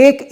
1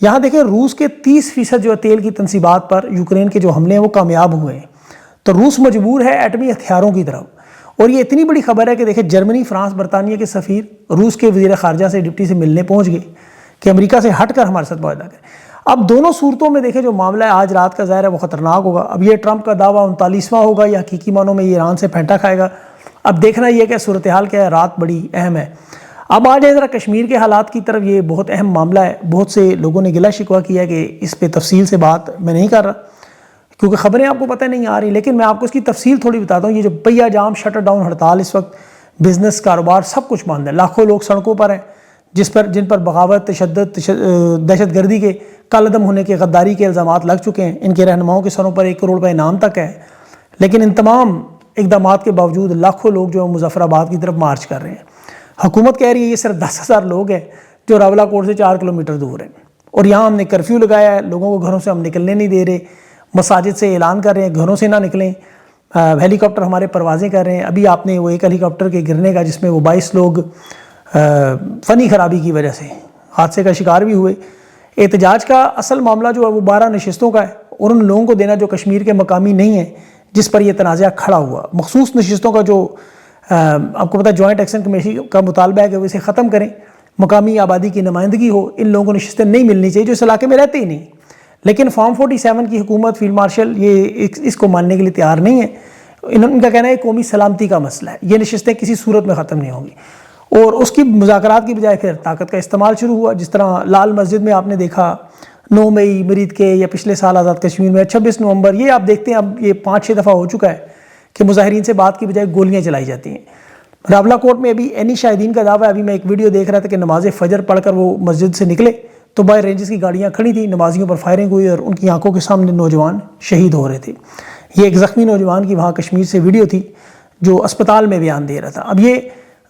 یہاں دیکھیں روس کے 30% جو تیل کی تنصیبات پر یوکرین کے جو حملے ہیں وہ کامیاب ہوئے ہیں، تو روس مجبور ہے ایٹمی ہتھیاروں کی طرف۔ اور یہ اتنی بڑی خبر ہے کہ دیکھیں جرمنی، فرانس، برطانیہ کے سفیر روس کے وزیر خارجہ سے ڈپٹی سے ملنے پہنچ گئے کہ امریکہ سے ہٹ کر ہمارے ساتھ معاہدہ کریں۔ اب دونوں صورتوں میں دیکھیں جو معاملہ ہے آج رات کا ظاہر ہے وہ خطرناک ہوگا۔ اب یہ ٹرمپ کا دعویٰ 39واں ہوگا یا حقیقی معنوں میں یہ ایران سے پھینٹا کھائے گا، اب دیکھنا یہ کہ صورتحال کیا ہے، رات بڑی اہم ہے۔ اب آ جائیں ذرا کشمیر کے حالات کی طرف، یہ بہت اہم معاملہ ہے، بہت سے لوگوں نے گلہ شکوہ کیا کہ اس پہ تفصیل سے بات میں نہیں کر رہا کیونکہ خبریں آپ کو پتہ نہیں آ رہی، لیکن میں آپ کو اس کی تفصیل تھوڑی بتاتا ہوں۔ یہ جو پہیہ جام، شٹر ڈاؤن، ہڑتال، اس وقت بزنس، کاروبار سب کچھ بند ہے، لاکھوں لوگ سڑکوں پر ہیں جن پر بغاوت، تشدد، دہشت گردی کے، کالعدم ہونے کے، غداری کے الزامات لگ چکے ہیں۔ ان کے رہنماؤں کے سروں پر 1 کروڑ روپے انعام تک ہے، لیکن ان تمام اقدامات کے باوجود لاکھوں لوگ جو مظفر آباد کی طرف مارچ کر رہے ہیں۔ حکومت کہہ رہی ہے یہ صرف 10,000 لوگ ہیں جو راولہ کوٹ سے 4 کلومیٹر دور ہیں، اور یہاں ہم نے کرفیو لگایا ہے، لوگوں کو گھروں سے ہم نکلنے نہیں دے رہے، مساجد سے اعلان کر رہے ہیں گھروں سے نہ نکلیں، ہیلی کاپٹر ہمارے پروازیں کر رہے ہیں۔ ابھی آپ نے وہ ایک ہیلی کاپٹر کے گرنے کا جس میں وہ 22 لوگ فنی خرابی کی وجہ سے حادثے کا شکار بھی ہوئے۔ احتجاج کا اصل معاملہ جو ہے وہ 12 نشستوں کا ہے، اور ان لوگوں کو دینا جو کشمیر کے مقامی نہیں ہیں جس پر یہ تنازعہ کھڑا ہوا۔ مخصوص نشستوں کا جو آپ کو پتہ جوائنٹ ایکشن کمیٹی کا مطالبہ ہے کہ وہ اسے ختم کریں، مقامی آبادی کی نمائندگی ہو، ان لوگوں کو نشستیں نہیں ملنی چاہیے جو اس علاقے میں رہتے ہی نہیں۔ لیکن فارم 47 کی حکومت، فیلڈ مارشل یہ اس کو ماننے کے لیے تیار نہیں ہے۔ ان کا کہنا ہے قومی سلامتی کا مسئلہ ہے، یہ نشستیں کسی صورت میں ختم نہیں ہوں گی، اور اس کی مذاکرات کی بجائے پھر طاقت کا استعمال شروع ہوا۔ جس طرح لال مسجد میں آپ نے دیکھا 9 مئی مرید کے، یا پچھلے سال آزاد کشمیر میں 26 نومبر، یہ آپ دیکھتے ہیں اب یہ 5-6 دفعہ ہو چکا ہے کہ مظاہرین سے بات کی بجائے گولیاں چلائی جاتی ہیں۔ راولہ کوٹ میں ابھی اینی شاہدین کا دعویٰ ہے، ابھی میں ایک ویڈیو دیکھ رہا تھا کہ نماز فجر پڑھ کر وہ مسجد سے نکلے تو باہر رینجز کی گاڑیاں کھڑی تھیں، نمازیوں پر فائرنگ ہوئی اور ان کی آنکھوں کے سامنے نوجوان شہید ہو رہے تھے۔ یہ ایک زخمی نوجوان کی وہاں کشمیر سے ویڈیو تھی جو اسپتال میں بیان دے رہا تھا۔ اب یہ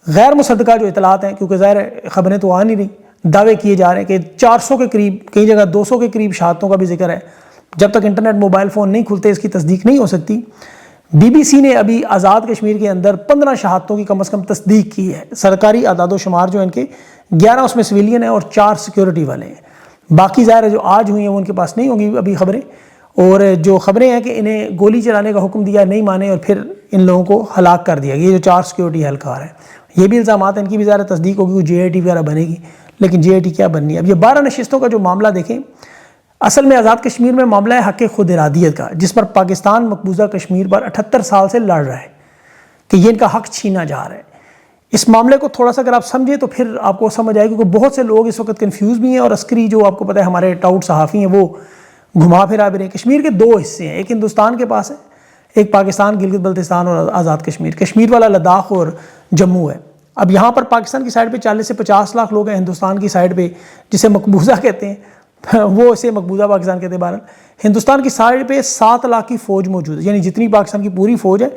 غیر مصدقہ جو اطلاعات ہیں، کیونکہ ظاہر خبریں تو آ نہیں رہی، دعوے کیے جا رہے ہیں کہ 400 کے قریب، کئی جگہ 200 کے قریب شہادتوں کا بھی ذکر ہے۔ جب تک انٹرنیٹ، موبائل فون نہیں کھلتے اس کی تصدیق نہیں ہو سکتی۔ بی بی سی نے ابھی آزاد کشمیر کے اندر 15 شہادتوں کی کم از کم تصدیق کی ہے۔ سرکاری اعداد و شمار جو ان کے 11 اس میں سویلین ہیں اور 4 سیکیورٹی والے ہیں، باقی ظاہر ہے جو آج ہوئی ہیں وہ ان کے پاس نہیں ہوں گی ابھی خبریں۔ اور جو خبریں ہیں کہ انہیں گولی چلانے کا حکم دیا، نہیں مانے اور پھر ان لوگوں کو ہلاک کر دیا، یہ جو 4 سیکیورٹی اہلکار ہیں، یہ بھی الزامات ہیں، ان کی بھی ظاہر تصدیق ہوگی، جے آئی ٹی وغیرہ بنے گی، لیکن جے آئی ٹی کیا بننی ہے۔ اب یہ 12 نشستوں کا جو معاملہ دیکھیں، اصل میں آزاد کشمیر میں معاملہ ہے حق خود ارادیت کا، جس پر پاکستان مقبوضہ کشمیر پر 78 سال سے لڑ رہا ہے کہ یہ ان کا حق چھینا جا رہا ہے۔ اس معاملے کو تھوڑا سا اگر آپ سمجھیں تو پھر آپ کو سمجھ آئے گی، کیونکہ بہت سے لوگ اس وقت کنفیوز بھی ہیں، اور عسکری جو آپ کو پتہ ہے ہمارے ٹاؤٹ صحافی ہیں وہ گھما پھرا بھی رہے ہیں۔ کشمیر کے 2 حصے ہیں، ایک ہندوستان کے پاس ہے، ایک پاکستان، گلگت بلتستان اور آزاد کشمیر۔ کشمیر والا لداخ اور جموں ہے۔ اب یہاں پر پاکستان کی سائڈ پہ 40 سے 50 لاکھ لوگ ہیں، ہندوستان کی سائڈ پہ جسے مقبوضہ کہتے ہیں وہ اسے مقبوضہ پاکستان کہتے ہیں۔ بہرحال ہندوستان کی سائڈ پہ 7 لاکھ کی فوج موجود ہے، یعنی جتنی پاکستان کی پوری فوج ہے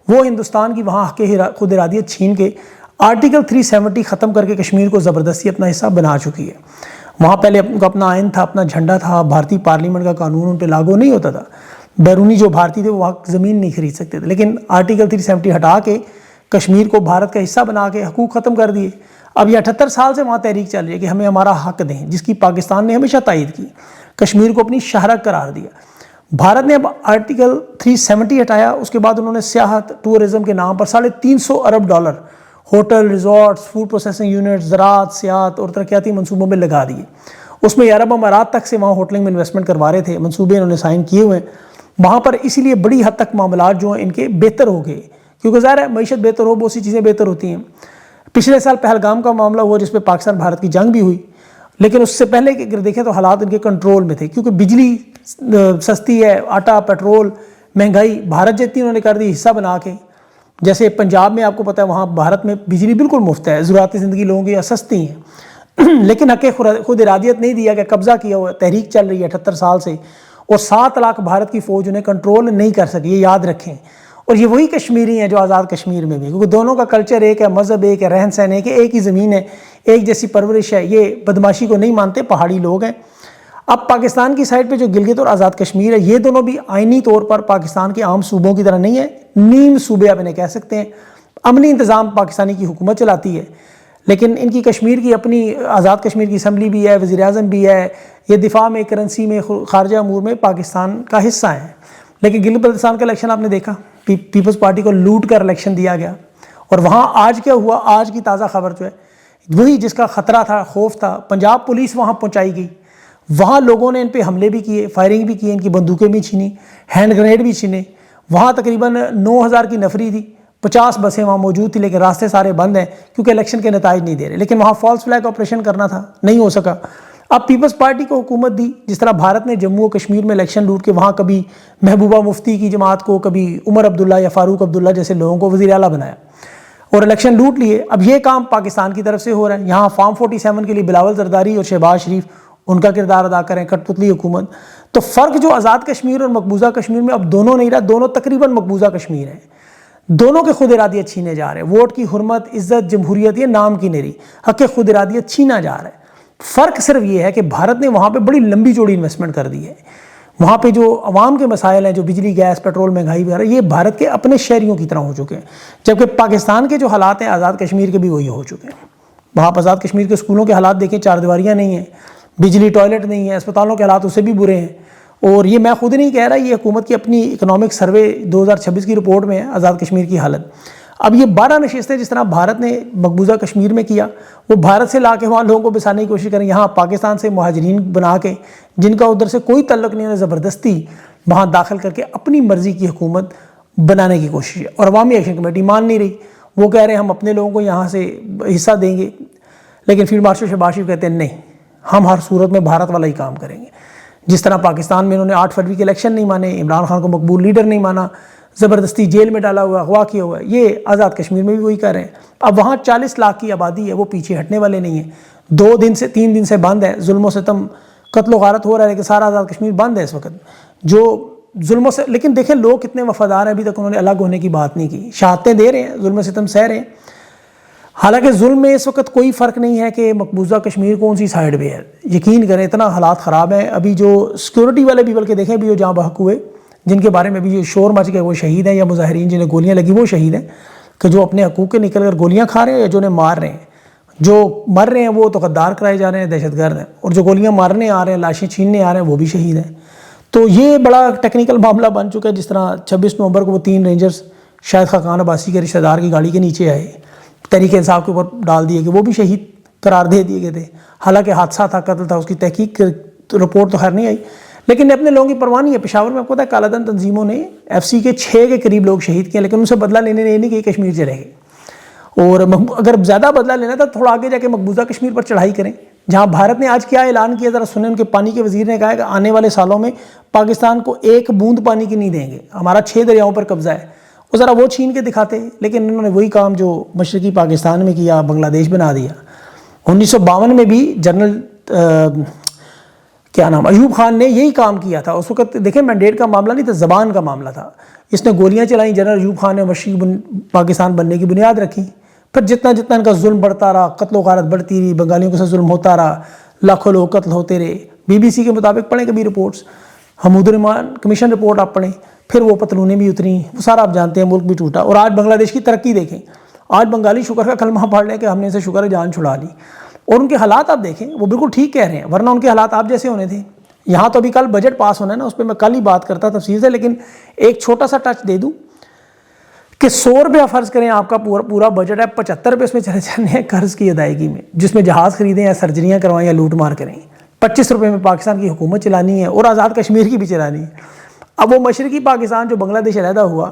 وہ ہندوستان کی وہاں حق خود ارادیت چھین کے آرٹیکل 370 ختم کر کے کشمیر کو زبردستی اپنا حصہ بنا چکی ہے۔ وہاں پہلے ان کا اپنا آئین تھا، اپنا جھنڈا تھا، بھارتی پارلیمنٹ کا قانون ان پہ لاگو نہیں ہوتا تھا، بیرونی جو بھارتی تھے وہ وہاں زمین نہیں خرید سکتے تھے، لیکن آرٹیکل 370 ہٹا کے کشمیر کو بھارت کا حصہ بنا کے حقوق ختم کر دیے۔ اب یہ 78 سال سے وہاں تحریک چل رہی ہے کہ ہمیں ہمارا حق دیں، جس کی پاکستان نے ہمیشہ تائید کی، کشمیر کو اپنی شہرک قرار دیا۔ بھارت نے اب آرٹیکل 370 ہٹایا، اس کے بعد انہوں نے سیاحت، ٹورزم کے نام پر $350 ارب hotel, resorts, food processing units, زراعت، سیاحت اور ترقیاتی منصوبوں میں لگا دیے۔ اس میں عرب امارات تک سے وہاں ہوٹلنگ میں انویسٹمنٹ کروا رہے تھے، منصوبے انہوں نے سائن کیے ہوئے ہیں وہاں پر، اسی لیے بڑی حد تک معاملات جو ہیں ان کے بہتر ہو گئے، کیونکہ ظاہر ہے معیشت بہتر ہو بہت سی چیزیں بہتر ہوتی ہیں۔ پچھلے سال پہلگام کا معاملہ ہوا جس پہ پاکستان بھارت کی جنگ بھی ہوئی، لیکن اس سے پہلے اگر دیکھیں تو حالات ان کے کنٹرول میں تھے، کیونکہ بجلی سستی ہے، آٹا، پیٹرول، مہنگائی بھارت جتنی انہوں نے کر دی حصہ بنا کے۔ جیسے پنجاب میں آپ کو پتہ ہے وہاں بھارت میں بجلی بالکل مفت ہے، ضروریات زندگی لوگوں کی یہاں سستی ہیں، لیکن حق خود ارادیت نہیں دیا کہ قبضہ کیا ہوا، تحریک چل رہی ہے 78 سال سے، اور 7 لاکھ بھارت کی فوج انہیں کنٹرول نہیں کر سکی، یہ یاد رکھیں۔ اور یہ وہی کشمیری ہیں جو آزاد کشمیر میں بھی، کیونکہ دونوں کا کلچر ایک ہے، مذہب ایک ہے، رہن سہن ایک ہی زمین ہے، ایک جیسی پرورش ہے، یہ بدماشی کو نہیں مانتے، پہاڑی لوگ ہیں۔ اب پاکستان کی سائڈ پہ جو گلگت اور آزاد کشمیر ہے، یہ دونوں بھی آئینی طور پر پاکستان کے عام صوبوں کی طرح نہیں ہے، نیم صوبے آپ انہیں کہہ سکتے ہیں، امنی انتظام پاکستانی کی حکومت چلاتی ہے، لیکن ان کی کشمیر کی اپنی آزاد کشمیر کی اسمبلی بھی ہے، وزیر اعظم بھی ہے، یہ دفاع میں، کرنسی میں، خارجہ امور میں پاکستان کا حصہ ہیں. لیکن گلگت بلتستان کا الیکشن آپ نے دیکھا، پیپلز پارٹی کو لوٹ کر الیکشن دیا گیا، اور وہاں آج کیا ہوا؟ آج کی تازہ خبر جو ہے وہی جس کا خطرہ تھا، خوف تھا، پنجاب پولیس وہاں پہنچائی گئی. وہاں لوگوں نے ان پہ حملے بھی کیے، فائرنگ بھی کی، ان کی بندوقیں بھی چھینی، ہینڈ گرینیڈ بھی چھینے. وہاں تقریباً 9,000 کی نفری تھی، 50 بسیں وہاں موجود تھی، لیکن راستے سارے بند ہیں کیونکہ الیکشن کے نتائج نہیں دے رہے. لیکن وہاں فالس فلیگ آپریشن کرنا تھا، نہیں ہو سکا. اب پیپلز پارٹی کو حکومت دی، جس طرح بھارت نے جموں و کشمیر میں الیکشن لوٹ کے وہاں کبھی محبوبہ مفتی کی جماعت کو، کبھی عمر عبداللہ یا فاروق عبداللہ جیسے لوگوں کو وزیر اعلیٰ بنایا اور الیکشن لوٹ لیے. اب یہ کام پاکستان کی طرف سے ہو رہا ہے. یہاں فارم 47 کے لیے بلاول زرداری اور شہباز شریف ان کا کردار ادا کریں، کٹ پتلی حکومت. تو فرق جو آزاد کشمیر اور مقبوضہ کشمیر میں اب دونوں نہیں رہا، دونوں تقریباً مقبوضہ کشمیر ہیں. دونوں کے خود ارادیت چھینے جا رہے ہیں. ووٹ کی حرمت، عزت، جمہوریت یہ نام کی نہیں رہی، حق خود ارادیت چھینا جا رہا ہے. فرق صرف یہ ہے کہ بھارت نے وہاں پہ بڑی لمبی چوڑی انویسٹمنٹ کر دی ہے. وہاں پہ جو عوام کے مسائل ہیں، جو بجلی، گیس، پیٹرول، مہنگائی وغیرہ، یہ بھارت کے اپنے شہریوں کی طرح ہو چکے ہیں. جبکہ پاکستان کے جو حالات ہیں آزاد کشمیر کے بھی وہی ہو چکے ہیں. وہاں آزاد کشمیر کے اسکولوں کے حالات دیکھیں، چار دیواریاں نہیں ہیں، بجلی، ٹوائلٹ نہیں ہے، اسپتالوں کے حالات اس سے بھی برے ہیں. اور یہ میں خود نہیں کہہ رہا، یہ حکومت کی اپنی اکنامک سروے 2026 کی رپورٹ میں ہے آزاد کشمیر کی حالت. اب یہ 12 نشستیں جس طرح بھارت نے مقبوضہ کشمیر میں کیا، وہ بھارت سے لا کے وہاں لوگوں کو بسانے کی کوشش کریں. یہاں پاکستان سے مہاجرین بنا کے، جن کا ادھر سے کوئی تعلق نہیں ہے، زبردستی وہاں داخل کر کے اپنی مرضی کی حکومت بنانے کی کوشش ہے. اور عوامی ایکشن کمیٹی مان نہیں رہی. وہ کہہ رہے ہیں ہم اپنے لوگوں کو یہاں سے حصہ دیں گے، لیکن فیلڈ مارشل شہباز شریف کہتے ہیں نہیں، ہم ہر صورت میں بھارت والا ہی کام کریں گے. جس طرح پاکستان میں انہوں نے 8 فروری کے الیکشن نہیں مانے، عمران خان کو مقبول لیڈر نہیں مانا، زبردستی جیل میں ڈالا ہوا، اغوا کیا ہوا ہے، یہ آزاد کشمیر میں بھی وہی کر رہے ہیں. اب وہاں 40 لاکھ کی آبادی ہے، وہ پیچھے ہٹنے والے نہیں ہیں. 2 دن سے 3 دن سے بند ہے، ظلم و ستم، قتل و غارت ہو رہا ہے، لیکن سارا آزاد کشمیر بند ہے اس وقت. جو ظلم و سے لیکن دیکھیں لوگ کتنے وفادار ہیں، ابھی تک انہوں نے الگ ہونے کی بات نہیں کی، شہادتیں دے رہے ہیں، ظلم و ستم سہ رہے ہیں. حالانکہ ظلم میں اس وقت کوئی فرق نہیں ہے کہ مقبوضہ کشمیر کون سی سائڈ پہ ہے. یقین کریں اتنا حالات خراب ہیں. ابھی جو سیکورٹی والے بھی بلکہ دیکھیں، ابھی جو جہاں بحق ہوئے، جن کے بارے میں ابھی جو شور مچ گئے، وہ شہید ہیں، یا مظاہرین جنہیں گولیاں لگی وہ شہید ہیں، کہ جو اپنے حقوق کے نکل کر گولیاں کھا رہے ہیں، یا جو انہیں مار رہے ہیں. جو مر رہے ہیں وہ تو غدار کرائے جا رہے ہیں، دہشت گرد ہیں، اور جو گولیاں مارنے آ رہے ہیں، لاشیں چھیننے آ رہے ہیں، وہ بھی شہید ہیں. تو یہ بڑا ٹیکنیکل معاملہ بن چکا ہے. جس طرح 26 نومبر کو وہ 3 رینجرز شاہد خاقان عباسی کے رشتہ دار کی گاڑی کے نیچے آئے، تحریک انصاف کے اوپر ڈال دیے کہ وہ بھی شہید قرار دے دیے گئے تھے. حالانکہ حادثہ تھا، قتل تھا، اس کی تحقیق رپورٹ تو خیر نہیں آئی، لیکن اپنے لوگوں کی پرواہ نہیں ہے. پشاور میں آپ کو پتہ ہے کالا دن تنظیموں نے FC کے 6 کے قریب لوگ شہید کیے، لیکن ان سے بدلہ لینے نے نہیں کہ کشمیر چلے گئے. اور اگر زیادہ بدلہ لینا تھا تھوڑا آگے جا کے مقبوضہ کشمیر پر چڑھائی کریں. جہاں بھارت نے آج کیا اعلان کیا ذرا سنیں. ان کے پانی کے وزیر نے کہا ہے کہ آنے والے سالوں میں پاکستان کو 1 بوند پانی کی نہیں دیں گے، ہمارا 6 دریاؤں پر قبضہ ہے. وہ ذرا وہ چھین کے دکھاتے، لیکن انہوں نے وہی کام جو مشرقی پاکستان میں کیا، بنگلہ دیش بنا دیا. 1952 میں بھی جنرل ایوب خان نے یہی کام کیا تھا. اس وقت دیکھیں مینڈیٹ کا معاملہ نہیں تھا، زبان کا معاملہ تھا. اس نے گولیاں چلائیں، جنرل ایوب خان نے مشرقی پاکستان بننے کی بنیاد رکھی. پھر جتنا جتنا ان کا ظلم بڑھتا رہا، قتل و غارت بڑھتی رہی، بنگالیوں کے ساتھ ظلم ہوتا رہا، لاکھوں لوگ قتل ہوتے رہے. BBC کے مطابق پڑھیں کبھی رپورٹس، حمود الرحمان کمیشن رپورٹ آپ پڑھیں، پھر وہ پتلونیں بھی اتری، وہ سارا آپ جانتے ہیں، ملک بھی ٹوٹا. اور آج بنگلہ دیش کی ترقی دیکھیں، آج بنگالی شکر کا کلمہ پڑھ لیں کہ ہم نے اسے شکر جان چھڑا لی. اور ان کے حالات آپ دیکھیں، وہ بالکل ٹھیک کہہ رہے ہیں، ورنہ ان کے حالات آپ جیسے ہونے تھے. یہاں تو ابھی کل بجٹ پاس ہونا ہے نا، اس پہ میں کل ہی بات کرتا تفصیل سے، لیکن ایک چھوٹا سا ٹچ دے دوں کہ 100 روپیہ فرض کریں آپ کا پورا بجٹ ہے، 75 روپے اس میں چلے جانے ہیں قرض کی ادائیگی میں، جس میں جہاز خریدیں یا سرجریاں کروائیں یا لوٹ مار کریں. 25 روپے میں پاکستان کی حکومت چلانی ہے اور آزاد کشمیر کی بھی چلانی ہے. اب وہ مشرقی پاکستان جو بنگلہ دیش علیحدہ ہوا،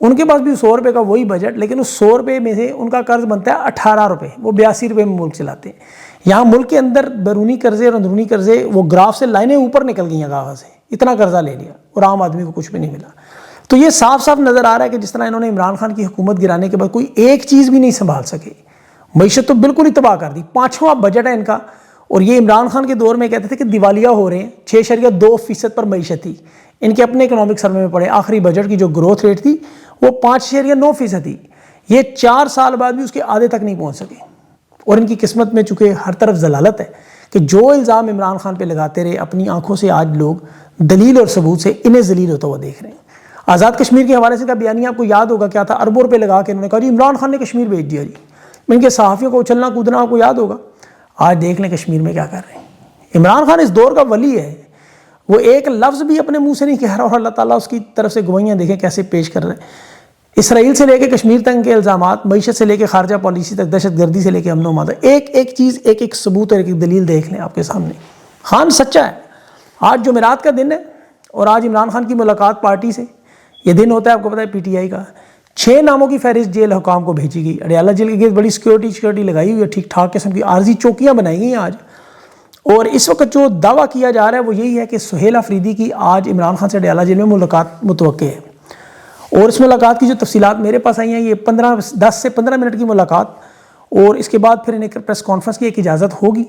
ان کے پاس بھی 100 روپے کا وہی بجٹ، لیکن اس 100 روپے میں سے ان کا قرض بنتا ہے 18 روپے، وہ 82 روپے میں ملک چلاتے ہیں. یہاں ملک کے اندر بیرونی قرضے اور اندرونی قرضے، وہ گراف سے لائنیں اوپر نکل گئی ہیں کاغذ سے، اتنا قرضہ لے لیا اور عام آدمی کو کچھ بھی نہیں ملا. تو یہ صاف صاف نظر آ رہا ہے کہ جس طرح انہوں نے عمران خان کی حکومت گرانے کے بعد کوئی ایک چیز بھی نہیں سنبھال سکے، معیشت تو بالکل ہی تباہ کر دی. 5واں بجٹ ہے ان کا، اور یہ عمران خان کے دور میں کہتے تھے کہ دیوالیہ ہو رہے ہیں. 6.2% پر معیشت تھی. ان کے اپنے اکنامک سروے میں پڑے، آخری بجٹ کی جو گروتھ ریٹ تھی وہ 5.9% تھی. یہ 4 سال بعد بھی اس کے آدھے تک نہیں پہنچ سکے. اور ان کی قسمت میں چونکہ ہر طرف ضلالت ہے کہ جو الزام عمران خان پہ لگاتے رہے، اپنی آنکھوں سے آج لوگ دلیل اور ثبوت سے انہیں ذلیل ہوتا ہوا دیکھ رہے ہیں. آزاد کشمیر کے حوالے سے کا بیانیہ آپ کو یاد ہوگا کیا تھا، اربوں روپے لگا کے انہوں نے کہا جی عمران خان نے کشمیر بھیج دیا. جی ان کے صحافیوں کو اچھلنا کودنا آپ کو یاد ہوگا. آج دیکھ لیں کشمیر میں کیا کر رہے ہیں. عمران خان اس دور کا ولی ہے، وہ ایک لفظ بھی اپنے منہ سے نہیں کہہ رہا، اور اللہ تعالیٰ اس کی طرف سے گوائیاں دیکھیں کیسے پیش کر رہے ہیں۔ اسرائیل سے لے کے کشمیر تک کے الزامات، معیشت سے لے کے خارجہ پالیسی تک، دہشت گردی سے لے کے امن و امان، ایک ایک چیز، ایک ایک ثبوت اور ایک ایک دلیل دیکھ لیں آپ کے سامنے۔ خان سچا ہے۔ آج جمعرات کا دن ہے اور آج عمران خان کی ملاقات پارٹی سے، یہ دن ہوتا ہے آپ کو پتہ ہے پی ٹی آئی کا، 6 ناموں کی فہرست جیل حکام کو بھیجی گئی، اڈیالہ جیل کے گرد بڑی سیکورٹی لگائی ہوئی ہے، ٹھیک ٹھاک قسم کی عارضی چوکیاں بنائی گئی ہیں آج، اور اس وقت جو دعویٰ کیا جا رہا ہے وہ یہی ہے کہ سہیل آفریدی کی آج عمران خان سے اڈیالہ جیل میں ملاقات متوقع ہے، اور اس ملاقات کی جو تفصیلات میرے پاس آئی ہیں یہ 10 سے 15 منٹ کی ملاقات، اور اس کے بعد پھر انہیں پریس کانفرنس کی ایک اجازت ہوگی،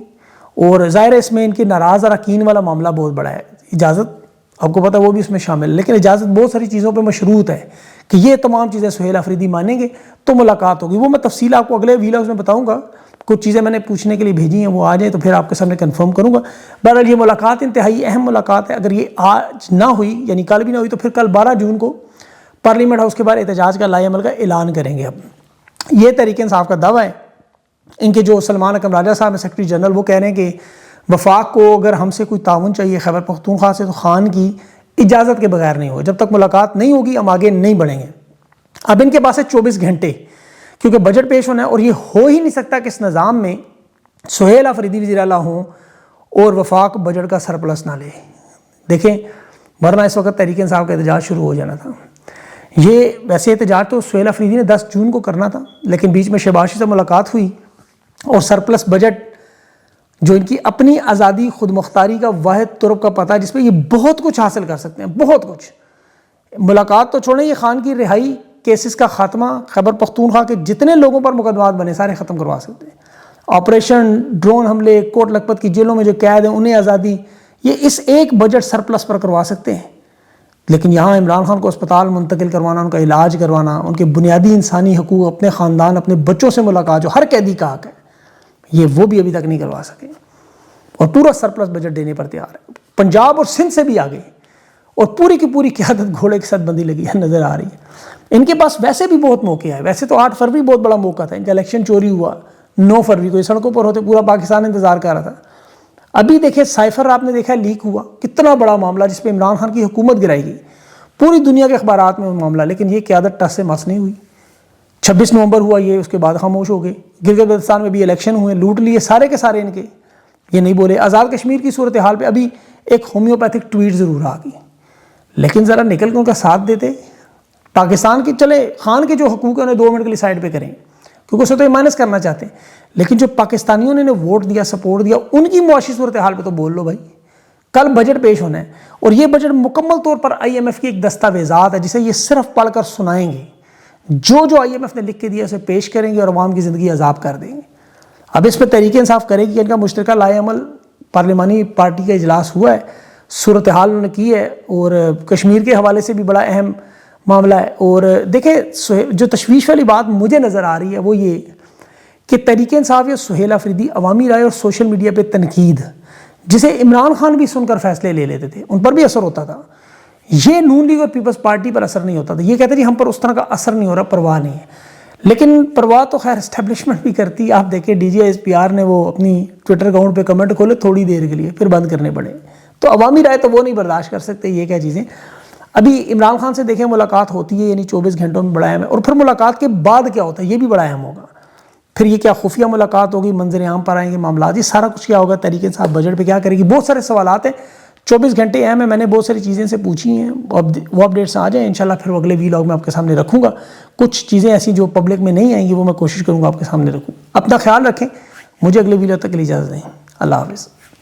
اور ظاہر ہے اس میں ان کے ناراض اراکین والا معاملہ بہت بڑا ہے، اجازت آپ کو پتہ وہ بھی اس میں شامل ہے، لیکن اجازت بہت ساری چیزوں پہ مشروط ہے کہ یہ تمام چیزیں سہیل آفریدی مانیں گے تو ملاقات ہوگی، وہ میں تفصیل آپ کو اگلے ویلاگز میں بتاؤں گا، کچھ چیزیں میں نے پوچھنے کے لیے بھیجی ہیں وہ آ جائیں تو پھر آپ کے سامنے کنفرم کروں گا۔ بہرحال یہ ملاقات انتہائی اہم ملاقات ہے، اگر یہ آج نہ ہوئی یعنی کل بھی نہ ہوئی تو پھر کل 12 جون کو پارلیمنٹ ہاؤس کے باہر احتجاج کا لائحہ عمل کا اعلان کریں گے۔ اب یہ تحریک انصاف کا دعویٰ ہے، ان کے جو سلمان اکرم راجہ صاحب ہیں سیکرٹری جنرل، وہ کہہ رہے ہیں کہ وفاق کو اگر ہم سے کوئی تعاون چاہیے خیبر پختونخوا سے تو خان کی اجازت کے بغیر نہیں ہوگا، جب تک ملاقات نہیں ہوگی ہم آگے نہیں بڑھیں گے۔ اب ان کے پاس ہے 24 گھنٹے، کیونکہ بجٹ پیش ہونا ہے، اور یہ ہو ہی نہیں سکتا کہ اس نظام میں سہیل آفریدی وزیر اعلیٰ ہوں اور وفاق بجٹ کا سرپلس نہ لے۔ دیکھیں ورنہ اس وقت تحریک انصاف کا احتجاج شروع ہو جانا تھا۔ یہ ویسے احتجاج تو سہیل آفریدی نے 10 جون کو کرنا تھا، لیکن بیچ میں شہباز شریف سے ملاقات ہوئی اور سرپلس بجٹ جو ان کی اپنی آزادی خود مختاری کا واحد طرق کا پتہ ہے جس پہ یہ بہت کچھ حاصل کر سکتے ہیں، بہت کچھ، ملاقات تو چھوڑیں، یہ خان کی رہائی، کیسز کا خاتمہ، خیبر پختونخوا کے جتنے لوگوں پر مقدمات بنے سارے ختم کروا سکتے ہیں، آپریشن ڈرون حملے، کوٹ لکھپت کی جیلوں میں جو قید ہیں انہیں آزادی، یہ اس ایک بجٹ سرپلس پر کروا سکتے ہیں۔ لیکن یہاں عمران خان کو اسپتال منتقل کروانا، ان کا علاج کروانا، ان کے بنیادی انسانی حقوق، اپنے خاندان، اپنے بچوں سے ملاقات جو ہر قیدی کا حق ہے، یہ وہ بھی ابھی تک نہیں کروا سکے، اور پورا سرپلس بجٹ دینے پر تیار ہے۔ پنجاب اور سندھ سے بھی آگے، اور پوری کی پوری قیادت گھوڑے کے ساتھ بندی لگی ہے، نظر آ رہی ہے۔ ان کے پاس ویسے بھی بہت موقع ہے، ویسے تو 8 فروری بہت بڑا موقع تھا، ان کا الیکشن چوری ہوا، 9 فروری کو یہ سڑکوں پر ہوتے پورا پاکستان انتظار کر رہا تھا۔ ابھی دیکھیں سائفر آپ نے دیکھا لیک ہوا، کتنا بڑا معاملہ جس پہ عمران خان کی حکومت گرائی گئی، پوری دنیا کے اخبارات میں وہ معاملہ، لیکن یہ قیادت ٹس سے مس نہیں ہوئی۔ 26 نومبر ہوا یہ، اس کے بعد خاموش ہو گئے۔ گلگت بلتستان میں بھی الیکشن ہوئے، لوٹ لیے سارے کے سارے ان کے، یہ نہیں بولے۔ آزاد کشمیر کی صورتحال پہ ابھی ایک ہومیوپیتھک ٹویٹ ضرور آ گئی، لیکن ذرا نکل کے ان کا ساتھ دیتے پاکستان کی، چلے خان کے جو حقوق ہیں انہیں 2 منٹ کے لیے سائڈ پہ کریں کیونکہ اسے تو یہ مائنس کرنا چاہتے ہیں، لیکن جو پاکستانیوں نے ووٹ دیا، سپورٹ دیا، ان کی معاشی صورتحال پہ تو بول لو بھائی۔ کل بجٹ پیش ہونا ہے اور یہ بجٹ مکمل طور پر IMF کی ایک دستاویزات ہے جسے یہ صرف پڑھ کر سنائیں گے، جو IMF نے لکھ کے دیا اسے پیش کریں گے اور عوام کی زندگی عذاب کر دیں گے۔ اب اس پہ تحریک انصاف کرے گی کہ ان کا مشترکہ لائحہ عمل پارلیمانی پارٹی کا اجلاس ہوا ہے، صورتحال انہوں نے کی ہے، اور کشمیر کے حوالے سے بھی بڑا اہم معاملہ ہے۔ اور دیکھیں جو تشویش والی بات مجھے نظر آ رہی ہے وہ یہ کہ تحریک انصاف یا سہیل آفریدی عوامی رائے اور سوشل میڈیا پہ تنقید، جسے عمران خان بھی سن کر فیصلے لے لیتے تھے، ان پر بھی اثر ہوتا تھا، یہ نون لیگ اور پیپلز پارٹی پر اثر نہیں ہوتا تھا۔ یہ کہتے ہیں ہم پر اس طرح کا اثر نہیں ہو رہا، پرواہ نہیں ہے، لیکن پرواہ تو خیر اسٹیبلشمنٹ بھی کرتی ہے۔ آپ دیکھیں DGISPR نے وہ اپنی ٹویٹر اکاؤنٹ پہ کمنٹ کھولے تھوڑی دیر کے لیے، پھر بند کرنے پڑے، تو عوامی رائے تو وہ نہیں برداشت کر سکتے، یہ کیا چیزیں۔ ابھی عمران خان سے دیکھیں ملاقات ہوتی ہے، یعنی 24 گھنٹوں میں بڑا اہم ہے، اور پھر ملاقات کے بعد کیا ہوتا ہے یہ بھی بڑا اہم ہوگا۔ پھر یہ کیا خفیہ ملاقات ہوگی، منظر عام پر آئیں گے معاملات، یہ سارا کچھ کیا ہوگا، تحریک انصاف بجٹ پہ کیا کرے گی، بہت سارے سوالات ہیں۔ 24 گھنٹے اہم ہیں، میں نے بہت ساری چیزیں سے پوچھی ہیں، وہ اپڈیٹس آ جائیں انشاءاللہ، پھر اگلے ویلاگ میں آپ کے سامنے رکھوں گا۔ کچھ چیزیں ایسی جو پبلک میں نہیں آئیں گی وہ میں کوشش کروں گا آپ کے سامنے رکھوں۔ اپنا خیال رکھیں، مجھے اگلے ویلاگ تک کے لیے اجازت دیں، اللہ حافظ۔